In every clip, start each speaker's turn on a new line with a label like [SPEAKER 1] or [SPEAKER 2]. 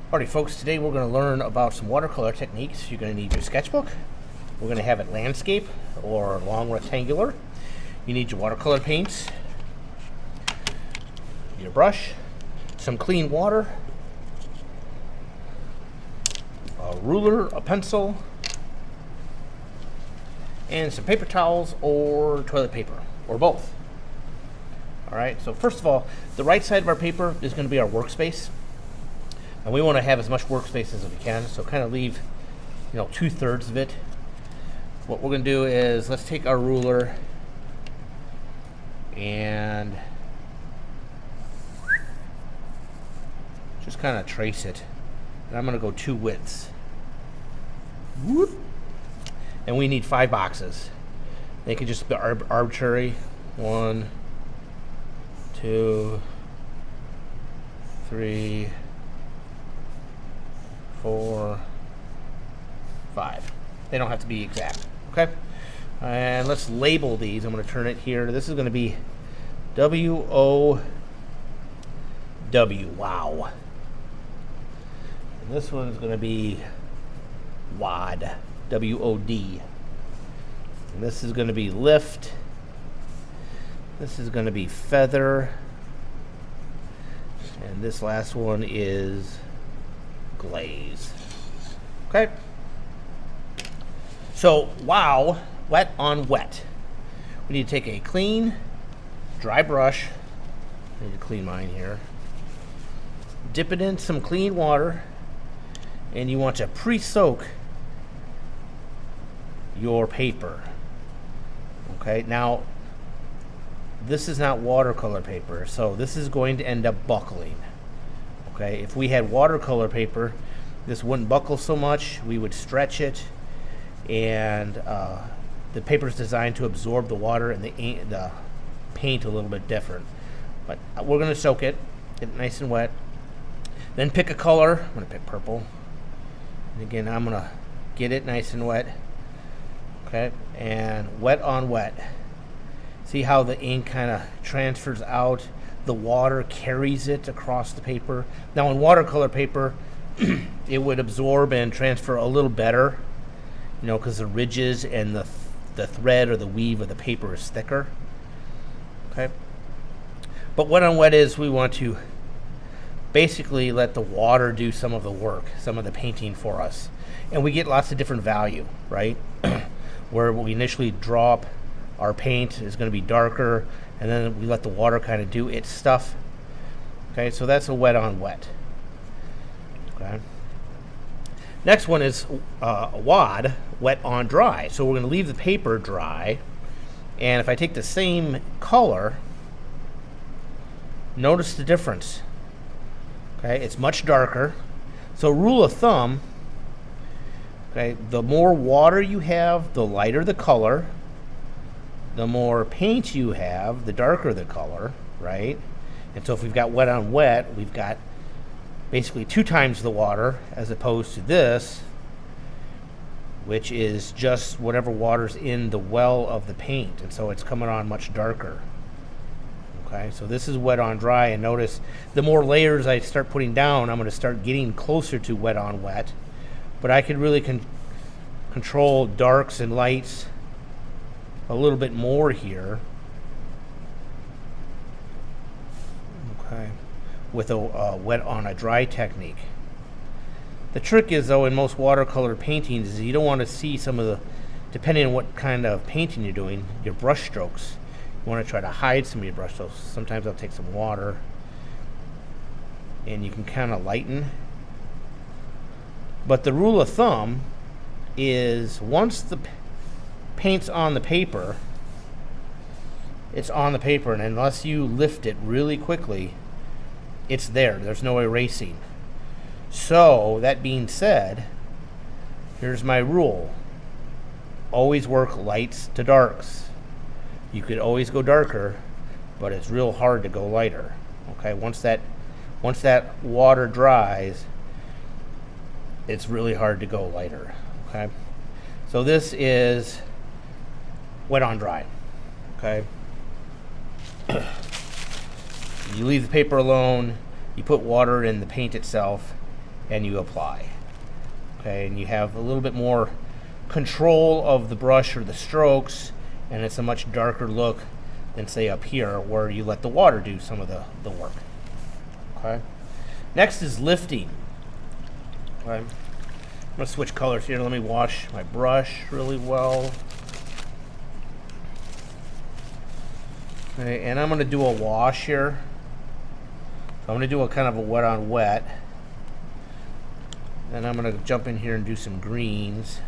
[SPEAKER 1] Alrighty folks, today we're going to learn about some watercolor techniques. You're going to need your sketchbook. We're going to have it landscape or long rectangular. You need your watercolor paints, your brush, some clean water, a ruler, a pencil, and some paper towels or toilet paper, or both. Alright, so first of all, the right side of our paper is going to be our workspace. And we want to have as much workspace as we can, so kind of leave, 2/3 of it. What we're going to do is, let's take our ruler and just kind of trace it. And I'm going to go 2 widths. Whoop. And we need 5 boxes. They can just be arbitrary. 1, 2, 3, 4, 5. They don't have to be exact, okay? And let's label these. I'm going to turn it here. This is going to be W-O-W, wow. And this one's going to be WOD, W-O-D. And this is going to be lift. This is going to be feather. And this last one is glaze. Okay. So, wow, wet on wet. We need to take a clean, dry brush. I need to clean mine here. Dip it in some clean water, and you want to pre-soak your paper. Okay, now this is not watercolor paper, so this is going to end up buckling. Okay, if we had watercolor paper, this wouldn't buckle so much. We would stretch it, and the paper is designed to absorb the water and the paint a little bit different. But we're going to soak it, get it nice and wet. Then pick a color. I'm going to pick purple. And again, I'm going to get it nice and wet. Okay, and wet on wet. See how the ink kind of transfers out? The water carries it across the paper. Now in watercolor paper, it would absorb and transfer a little better, because the ridges and the thread or the weave of the paper is thicker. Okay. But wet on wet is we want to basically let the water do some of the work, some of the painting for us. And we get lots of different value, right? Where we initially drop our paint is going to be darker, and then we let the water kind of do its stuff. Okay, so that's a wet on wet. Okay. Next one is a WOD, wet on dry. So we're going to leave the paper dry, and if I take the same color, notice the difference. Okay, it's much darker. So rule of thumb, okay, the more water you have, the lighter the color. The more paint you have, the darker the color, right? And so if we've got wet on wet, we've got basically 2 times the water, as opposed to this, which is just whatever water's in the well of the paint, and so it's coming on much darker. Okay, so this is wet on dry, and notice the more layers I start putting down, I'm going to start getting closer to wet on wet, but I could really control darks and lights a little bit more here. Okay, with a wet on a dry technique. The trick is, though, in most watercolor paintings, is you don't want to see some of the, depending on what kind of painting you're doing, your brush strokes. You want to try to hide some of your brush strokes. Sometimes I'll take some water, and you can kind of lighten. But the rule of thumb is, once the paint's on the paper, it's on the paper, and unless you lift it really quickly, it's there. There's no erasing. So that being said, here's my rule: always work lights to darks. You could always go darker, but it's real hard to go lighter. Okay, once that water dries, it's really hard to go lighter. Okay, so this is wet on dry. Okay, you leave the paper alone, you put water in the paint itself, and you apply. Okay, and you have a little bit more control of the brush or the strokes, and it's a much darker look than say up here where you let the water do some of the work. Okay. Next is lifting. Okay. I'm going to switch colors here. Let me wash my brush really well. Okay, and I'm going to do a wash here. So I'm going to do a kind of a wet on wet. Then I'm going to jump in here and do some greens.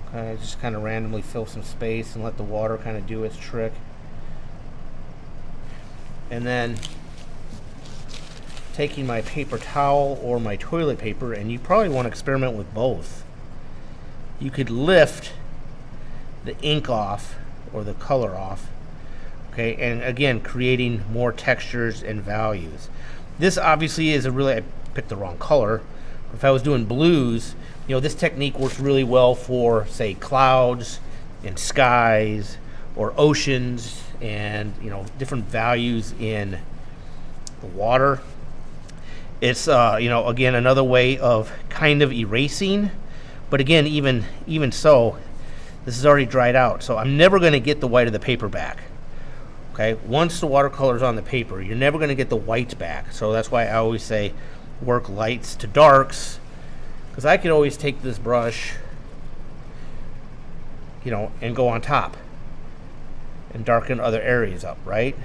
[SPEAKER 1] Okay, just kind of randomly fill some space and let the water kind of do its trick. And then taking my paper towel or my toilet paper, and you probably want to experiment with both. You could lift the ink off or the color off, okay, and again creating more textures and values. This obviously is I picked the wrong color. If I was doing blues, this technique works really well for, say, clouds and skies or oceans and, different values in the water. It's, again, another way of kind of erasing. But again, even so, this is already dried out. So I'm never going to get the white of the paper back. Okay, once the watercolor is on the paper, you're never going to get the white back. So that's why I always say work lights to darks, because I could always take this brush, and go on top and darken other areas up, right?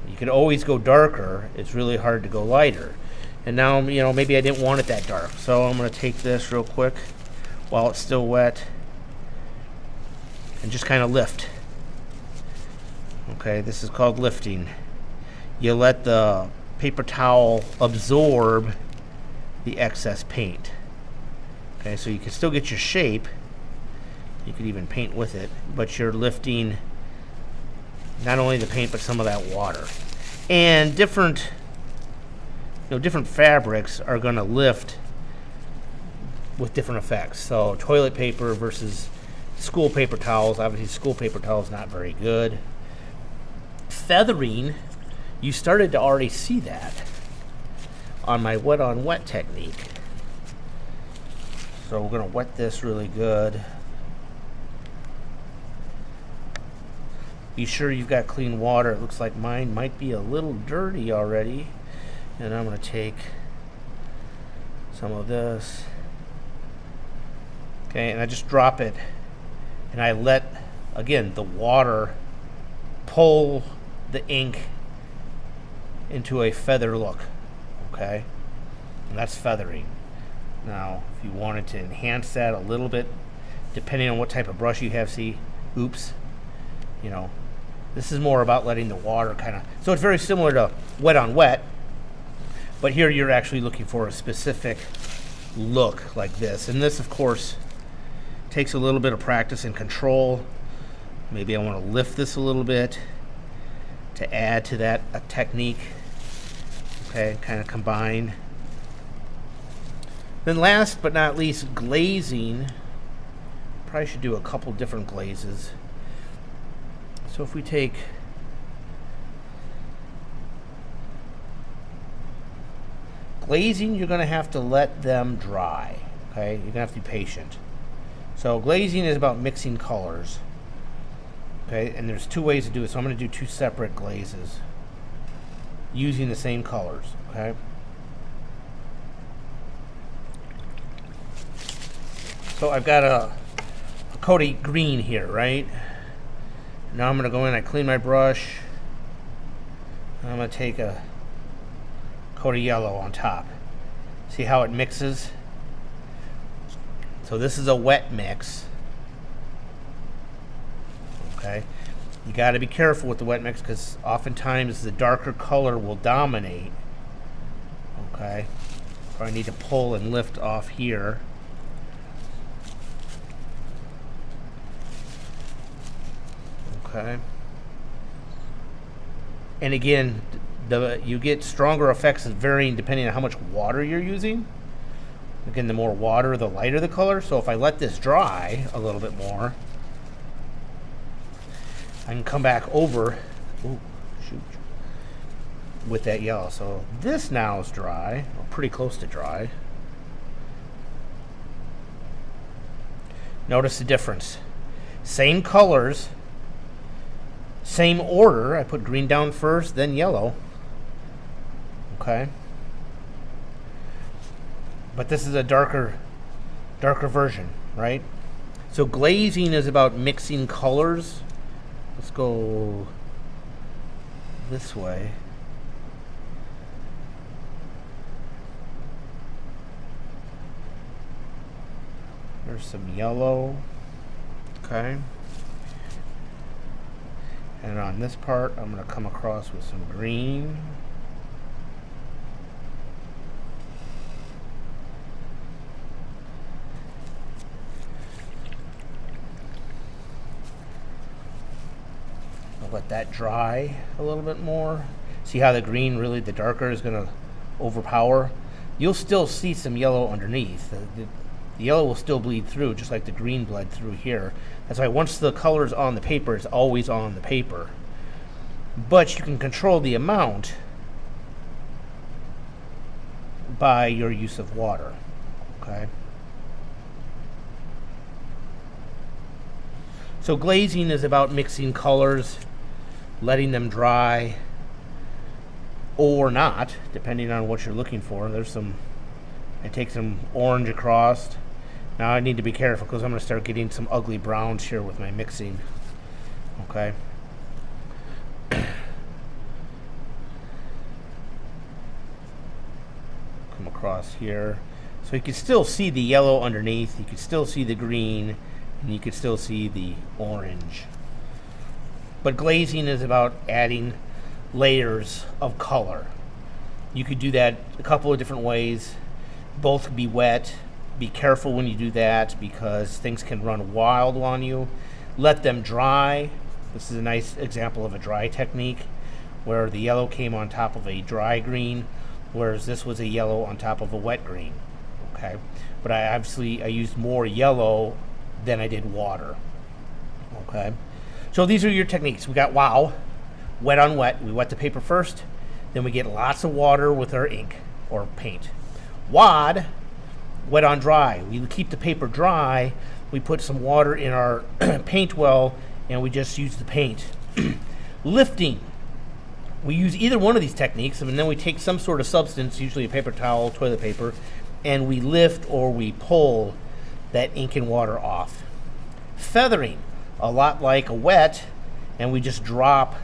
[SPEAKER 1] You can always go darker. It's really hard to go lighter. And now, maybe I didn't want it that dark. So I'm going to take this real quick while it's still wet and just kind of lift. Okay, this is called lifting. You let the paper towel absorb the excess paint. Okay, so you can still get your shape. You could even paint with it, but you're lifting not only the paint but some of that water. And different fabrics are going to lift with different effects. So toilet paper versus school paper towels. Obviously, school paper towel is not very good. Feathering, you started to already see that on my wet on wet technique. So we're going to wet this really good. Be sure you've got clean water. It looks like mine might be a little dirty already. And I'm going to take some of this. Okay, and I just drop it. And I let, again, the water pull the ink into a feather look. Okay? And that's feathering. Now, if you wanted to enhance that a little bit, depending on what type of brush you have, see, oops, this is more about letting the water kind of, so it's very similar to wet on wet, but here you're actually looking for a specific look like this. And this, of course, takes a little bit of practice and control. Maybe I want to lift this a little bit to add to that technique. Okay, kind of combine. Then last but not least, glazing. Probably should do a couple different glazes. So if we take glazing, you're going to have to let them dry. Okay, you're going to have to be patient. So glazing is about mixing colors. Okay, and there's two ways to do it. So I'm going to do two separate glazes using the same colors. Okay. So I've got a Cody green here, right? Now I'm going to go in, I clean my brush. I'm going to take a coat of yellow on top. See how it mixes? So this is a wet mix. Okay. You got to be careful with the wet mix because oftentimes the darker color will dominate. Okay. So I need to pull and lift off here. Okay. And again, you get stronger effects varying depending on how much water you're using. Again, the more water, the lighter the color. So if I let this dry a little bit more, I can come back over. Ooh, shoot. with that yellow. So this now is dry, or pretty close to dry. Notice the difference. Same colors, same order. I put green down first, then yellow. Okay. But this is a darker version, right? So glazing is about mixing colors. Let's go this way. There's some yellow. Okay. And on this part, I'm going to come across with some green. I'll let that dry a little bit more. See how the green, really, the darker is going to overpower? You'll still see some yellow underneath. The yellow will still bleed through, just like the green bled through here. That's why once the color is on the paper, it's always on the paper. But you can control the amount by your use of water. Okay. So glazing is about mixing colors, letting them dry, or not, depending on what you're looking for. There's some, I take some orange across. Now I need to be careful because I'm going to start getting some ugly browns here with my mixing. Okay. Come across here. So you can still see the yellow underneath, you can still see the green, and you can still see the orange. But glazing is about adding layers of color. You could do that a couple of different ways. Both could be wet. Be careful when you do that because things can run wild on you. Let them dry. This is a nice example of a dry technique where the yellow came on top of a dry green, whereas this was a yellow on top of a wet green. Okay, but I used more yellow than I did water. Okay, so these are your techniques. We got wow, wet on wet. We wet the paper first, then we get lots of water with our ink or paint. Wad, wet on dry. We keep the paper dry. We put some water in our paint well, and we just use the paint. Lifting. We use either one of these techniques, and then we take some sort of substance, usually a paper towel, toilet paper, and we lift or we pull that ink and water off. Feathering. A lot like a wet, and we just drop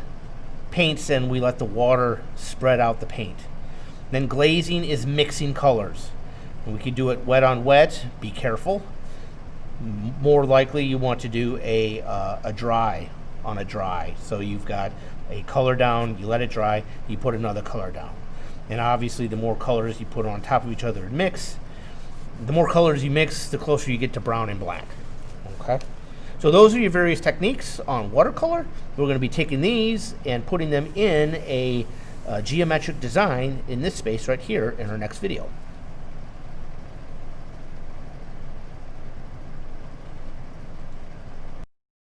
[SPEAKER 1] paints and we let the water spread out the paint. Then glazing is mixing colors. We could do it wet on wet. Be careful. More likely you want to do a dry on a dry. So you've got a color down, you let it dry, you put another color down. And obviously the more colors you put on top of each other and mix, the more colors you mix, the closer you get to brown and black. Okay? So those are your various techniques on watercolor. We're going to be taking these and putting them in a geometric design in this space right here in our next video.